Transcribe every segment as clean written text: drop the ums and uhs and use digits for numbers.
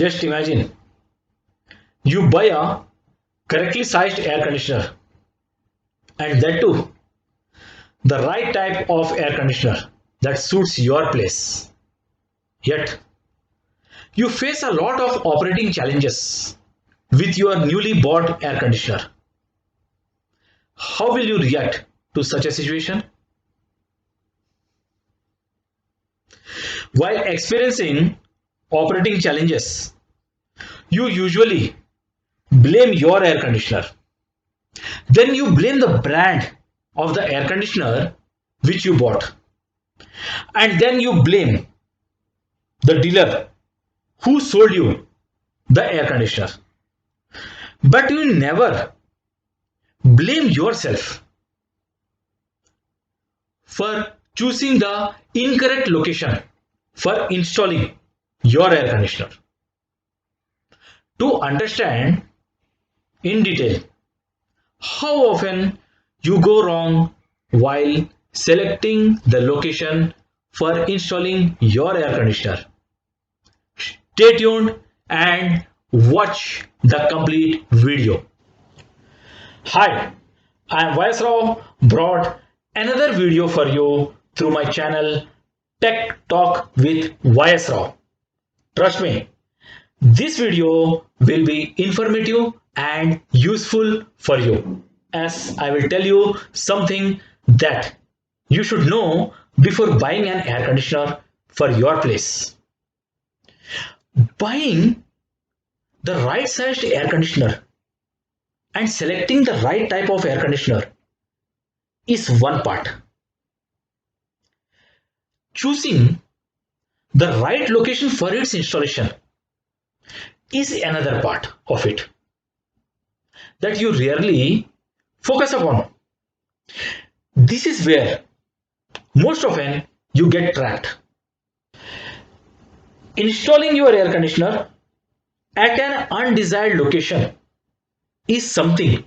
Just imagine you buy a correctly sized air conditioner, and that too the right type of air conditioner that suits your place. Yet, you face a lot of operating challenges with your newly bought air conditioner. How will you react to such a situation? While experiencing operating challenges, you usually blame your air conditioner. Then you blame the brand of the air conditioner which you bought. And then you blame the dealer who sold you the air conditioner. But you never blame yourself for choosing the incorrect location for installing your air conditioner. To understand in detail how often you go wrong while selecting the location for installing your air conditioner, stay tuned and watch the complete video. Hi, I am YS Rao, brought another video for you through my channel Tech Talk with YS Rao. Trust me, this video will be informative and useful for you, as I will tell you something that you should know before buying an air conditioner for your place. Buying the right sized air conditioner and selecting the right type of air conditioner is one part. Choosing the right location for its installation is another part of it that you rarely focus upon. This is where most often you get trapped. Installing your air conditioner at an undesired location is something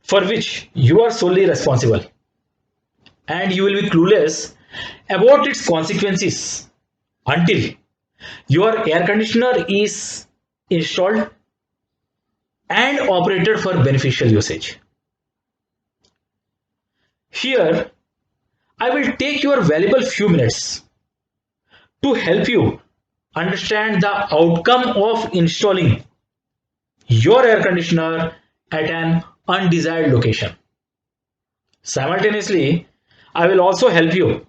for which you are solely responsible, and you will be clueless about its consequences until your air conditioner is installed and operated for beneficial usage. Here, I will take your valuable few minutes to help you understand the outcome of installing your air conditioner at an undesired location. Simultaneously, I will also help you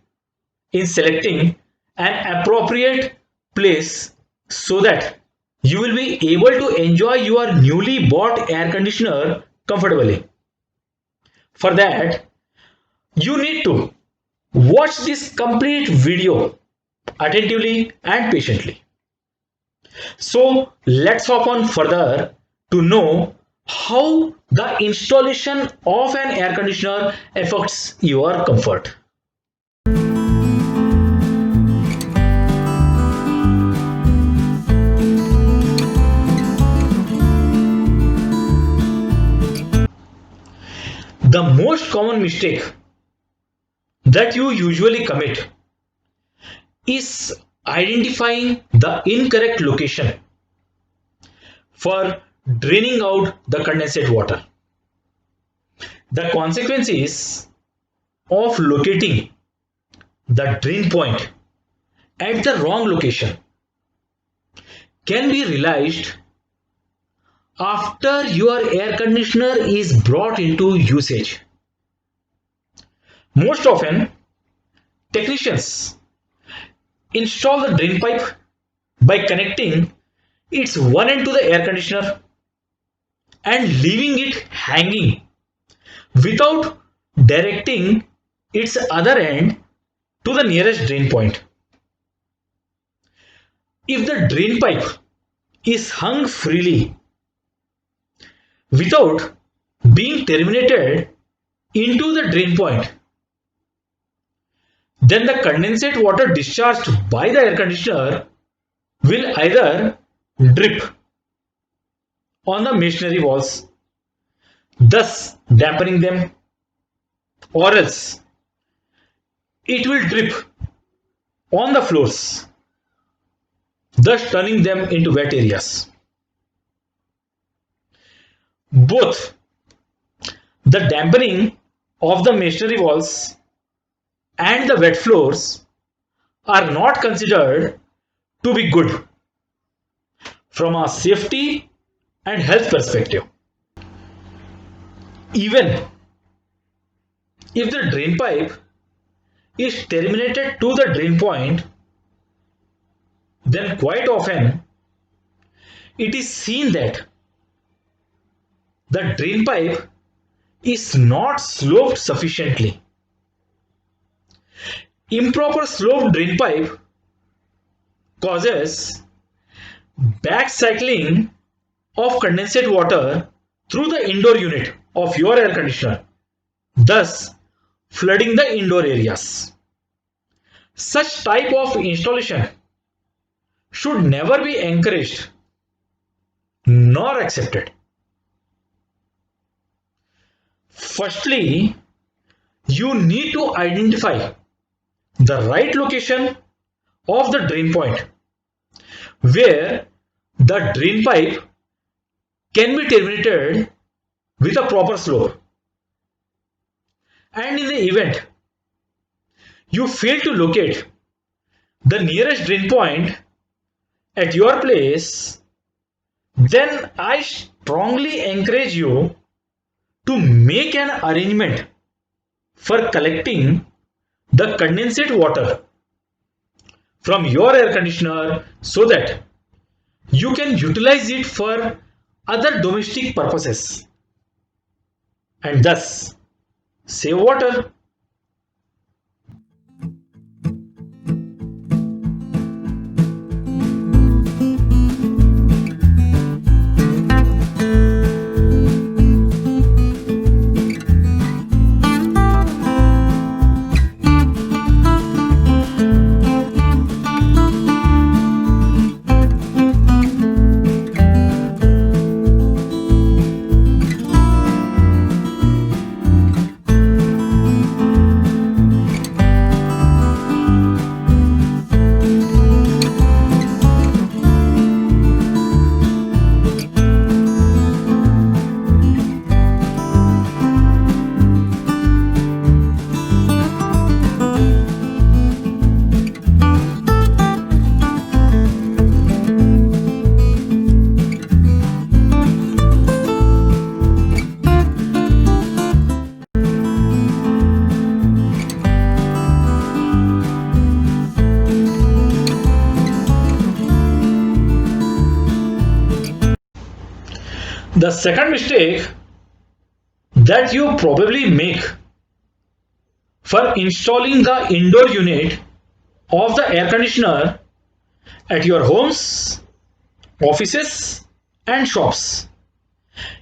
in selecting an appropriate place so that you will be able to enjoy your newly bought air conditioner comfortably. For that, you need to watch this complete video attentively and patiently. So let's hop on further to know how the installation of an air conditioner affects your comfort. The most common mistake that you usually commit is identifying the incorrect location for draining out the condensate water. The consequences of locating the drain point at the wrong location can be realized after your air conditioner is brought into usage. Most often, technicians install the drain pipe by connecting its one end to the air conditioner and leaving it hanging without directing its other end to the nearest drain point. If the drain pipe is hung freely without being terminated into the drain point, then the condensate water discharged by the air conditioner will either drip on the masonry walls, thus dampening them, or else it will drip on the floors, thus turning them into wet areas. Both the dampening of the masonry walls and the wet floors are not considered to be good from a safety and health perspective. Even if the drain pipe is terminated to the drain point, then quite often it is seen that the drain pipe is not sloped sufficiently. Improper sloped drain pipe causes backcycling of condensate water through the indoor unit of your air conditioner, thus flooding the indoor areas. Such type of installation should never be encouraged nor accepted. Firstly, you need to identify the right location of the drain point where the drain pipe can be terminated with a proper slope. And in the event you fail to locate the nearest drain point at your place, then I strongly encourage you to make an arrangement for collecting the condensate water from your air conditioner so that you can utilize it for other domestic purposes and thus save water. The second mistake that you probably make for installing the indoor unit of the air conditioner at your homes, offices and shops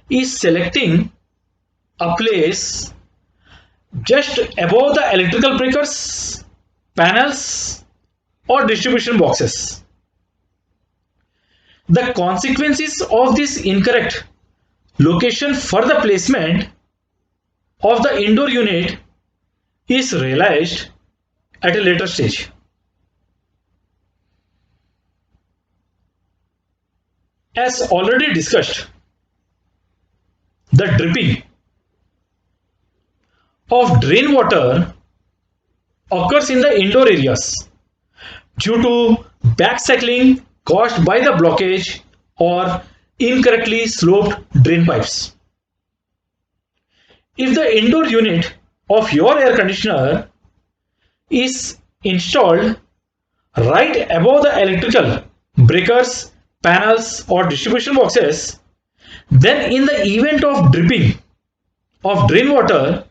is selecting a place just above the electrical breakers, panels or distribution boxes. The consequences of this incorrect location for the placement of the indoor unit is realized at a later stage. As already discussed, the dripping of drain water occurs in the indoor areas due to backcycling caused by the blockage or incorrectly sloped drain pipes. If the indoor unit of your air conditioner is installed right above the electrical breakers, panels or distribution boxes, then in the event of dripping of drain water,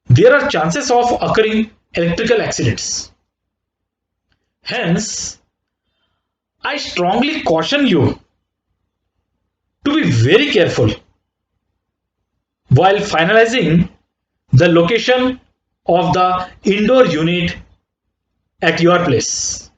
there are chances of occurring electrical accidents. Hence, I strongly caution you to be very careful while finalizing the location of the indoor unit at your place.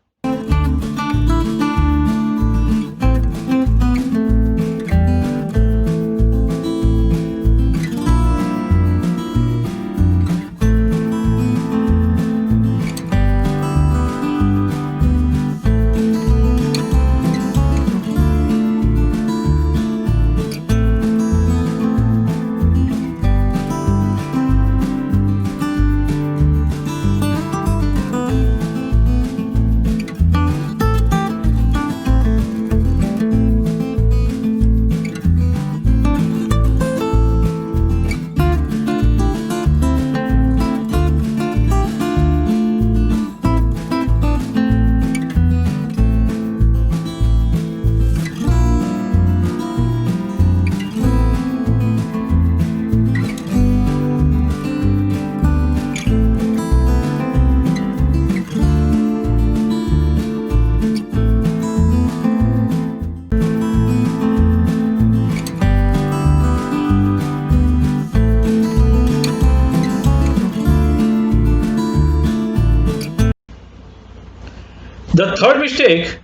The third mistake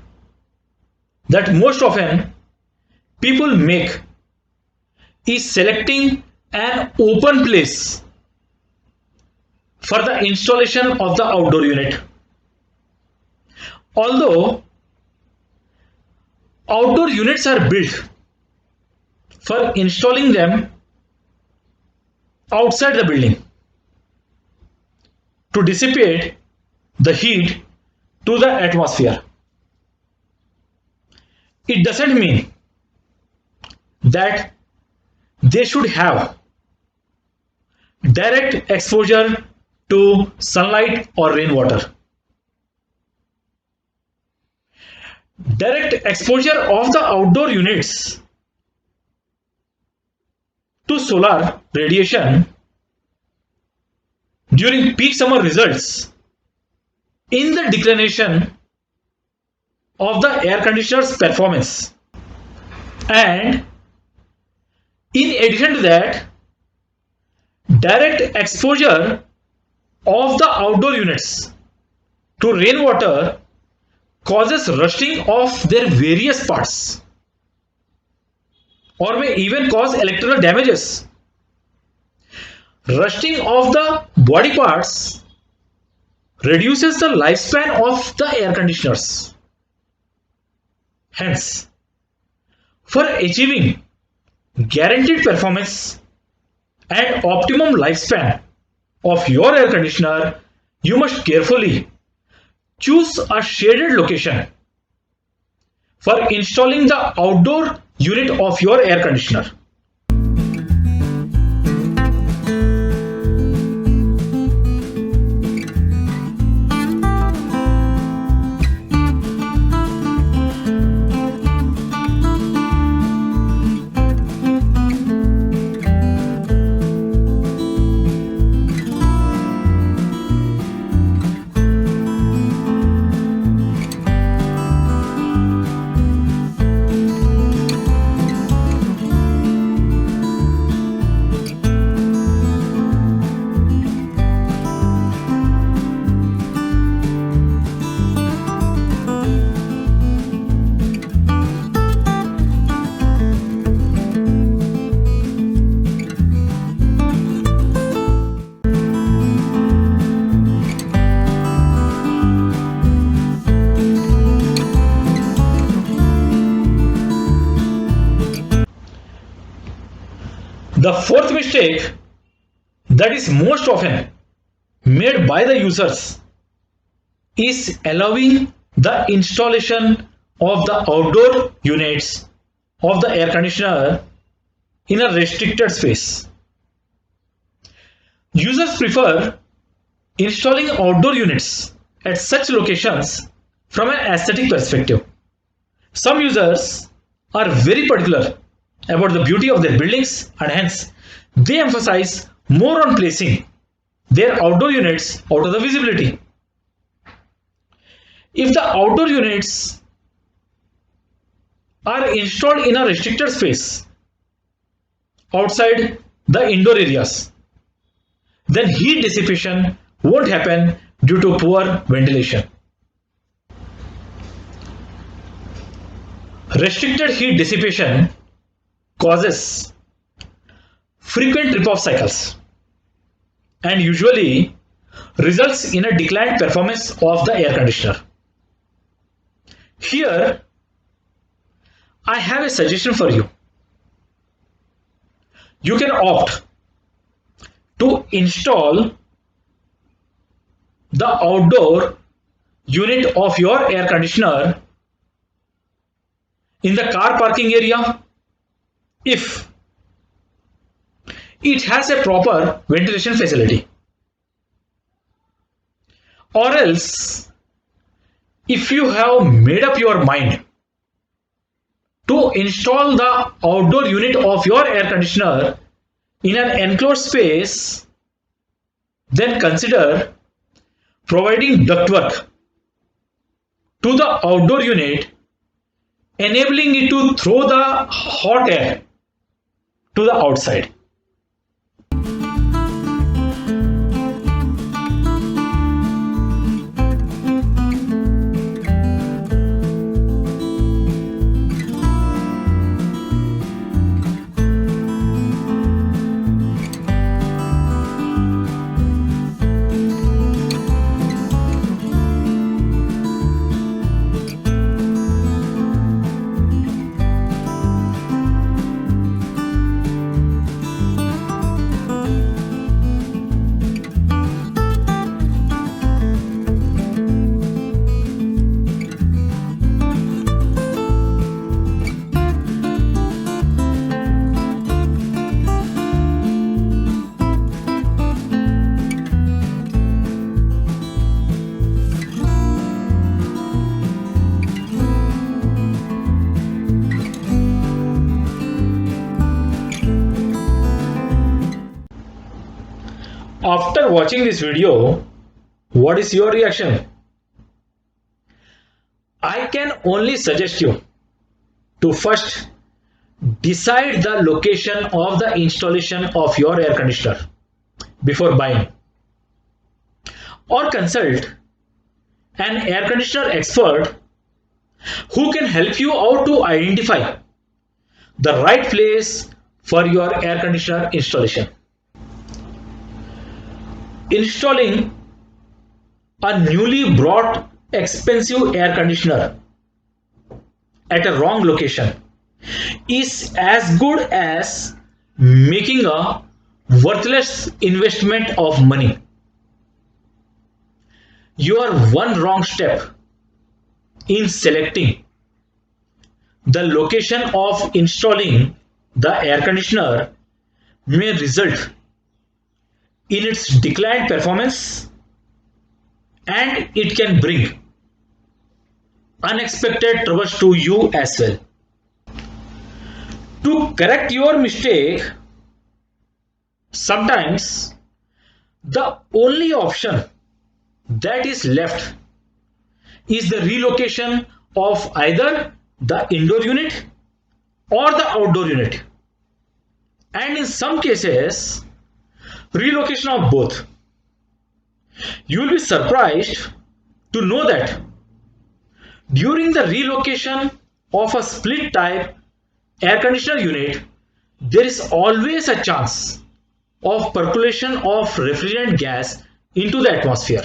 that most often people make is selecting an open place for the installation of the outdoor unit. Although outdoor units are built for installing them outside the building to dissipate the heat to the atmosphere, it doesn't mean that they should have direct exposure to sunlight or rainwater. Direct exposure of the outdoor units to solar radiation during peak summer results in the declination of the air conditioner's performance. And in addition to that, direct exposure of the outdoor units to rainwater causes rusting of their various parts, or may even cause electrical damages. Rusting of the body parts reduces the lifespan of the air conditioners. Hence, for achieving guaranteed performance and optimum lifespan of your air conditioner, you must carefully choose a shaded location for installing the outdoor unit of your air conditioner. The fourth mistake that is most often made by the users is allowing the installation of the outdoor units of the air conditioner in a restricted space. Users prefer installing outdoor units at such locations from an aesthetic perspective. Some users are very particular about the beauty of their buildings, and hence they emphasize more on placing their outdoor units out of the visibility. If the outdoor units are installed in a restricted space outside the indoor areas, then heat dissipation won't happen due to poor ventilation. Restricted heat dissipation causes frequent trip-off cycles and usually results in a declined performance of the air conditioner. Here, I have a suggestion for you. You can opt to install the outdoor unit of your air conditioner in the car parking area if it has a proper ventilation facility, or else if you have made up your mind to install the outdoor unit of your air conditioner in an enclosed space, then consider providing ductwork to the outdoor unit, enabling it to throw the hot air to the outside. After watching this video, what is your reaction? I can only suggest you to first decide the location of the installation of your air conditioner before buying, or consult an air conditioner expert who can help you out to identify the right place for your air conditioner installation. Installing a newly bought expensive air conditioner at a wrong location is as good as making a worthless investment of money. Your one wrong step in selecting the location of installing the air conditioner may result in its declined performance, and it can bring unexpected troubles to you as well. To correct your mistake, sometimes the only option that is left is the relocation of either the indoor unit or the outdoor unit, and in some cases relocation of both. You will be surprised to know that during the relocation of a split type air conditioner unit, there is always a chance of percolation of refrigerant gas into the atmosphere.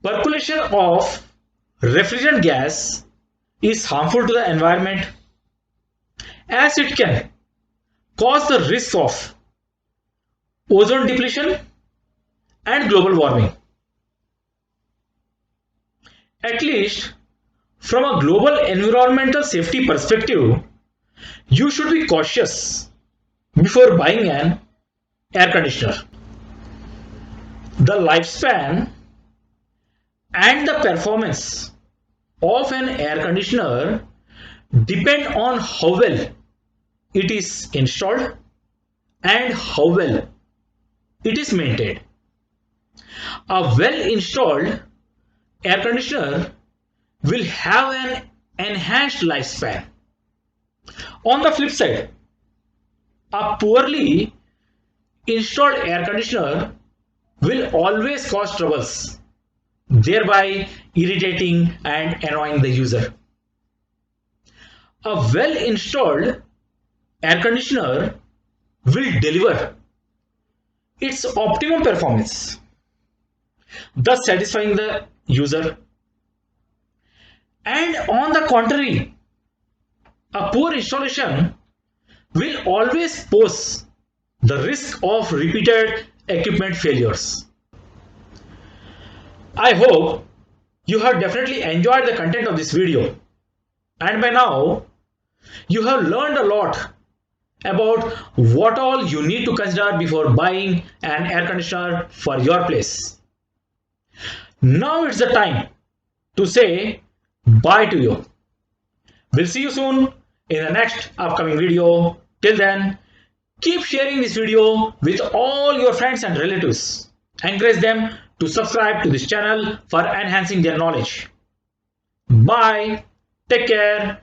Percolation of refrigerant gas is harmful to the environment as it can cause the risk of ozone depletion and global warming. At least from a global environmental safety perspective, you should be cautious before buying an air conditioner. The lifespan and the performance of an air conditioner depend on how well it is installed and how well it is maintained. A well installed air conditioner will have an enhanced lifespan. On the flip side, a poorly installed air conditioner will always cause troubles, thereby irritating and annoying the user. A well installed air conditioner will deliver its optimum performance, thus satisfying the user. And on the contrary, a poor installation will always pose the risk of repeated equipment failures. I hope you have definitely enjoyed the content of this video, and by now you have learned a lot about what all you need to consider before buying an air conditioner for your place. Now it's the time to say bye to you. We'll see you soon in the next upcoming video. Till then, keep sharing this video with all your friends and relatives. Encourage them to subscribe to this channel for enhancing their knowledge. Bye. Take care.